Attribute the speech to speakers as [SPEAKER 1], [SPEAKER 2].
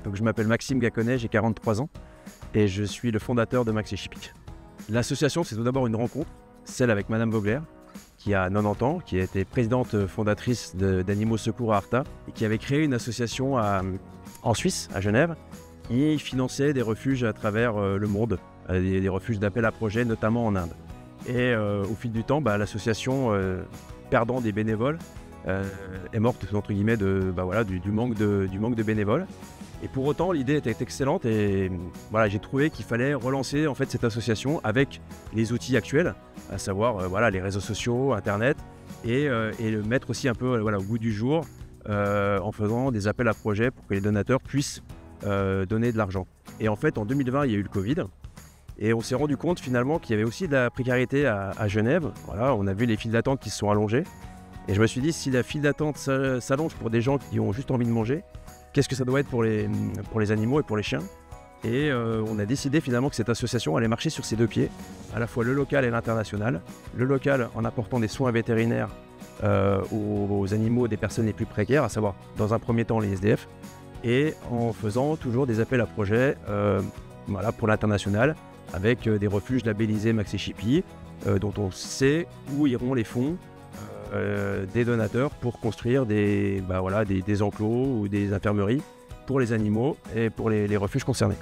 [SPEAKER 1] Donc je m'appelle Maxime Gaconnet, j'ai 43 ans et je suis le fondateur de Maxi Chippy. L'association, c'est tout d'abord une rencontre, celle avec Madame Vogler, qui a 90 ans, qui a été présidente fondatrice d'Animaux Secours à Arta et qui avait créé une association en Suisse, à Genève, qui finançait des refuges à travers le monde, des refuges d'appel à projets, notamment en Inde. Et au fil du temps, l'association, perdant des bénévoles, est morte entre guillemets du manque de bénévoles. Et pour autant, l'idée était excellente et j'ai trouvé qu'il fallait relancer en fait cette association avec les outils actuels, à savoir les réseaux sociaux, Internet, et le mettre aussi un peu au goût du jour en faisant des appels à projets pour que les donateurs puissent donner de l'argent. Et en fait, en 2020, il y a eu le Covid. Et on s'est rendu compte finalement qu'il y avait aussi de la précarité à Genève. Voilà, on a vu les files d'attente qui se sont allongées. Et je me suis dit, si la file d'attente s'allonge pour des gens qui ont juste envie de manger, qu'est-ce que ça doit être pour les animaux et pour les chiens? Et on a décidé finalement que cette association allait marcher sur ses deux pieds, à la fois le local et l'international. Le local en apportant des soins vétérinaires aux animaux des personnes les plus précaires, à savoir dans un premier temps les SDF, et en faisant toujours des appels à projets pour l'international, avec des refuges labellisés Maxi Chippy, dont on sait où iront les fonds des donateurs pour construire des enclos ou des infirmeries pour les animaux et pour les refuges concernés.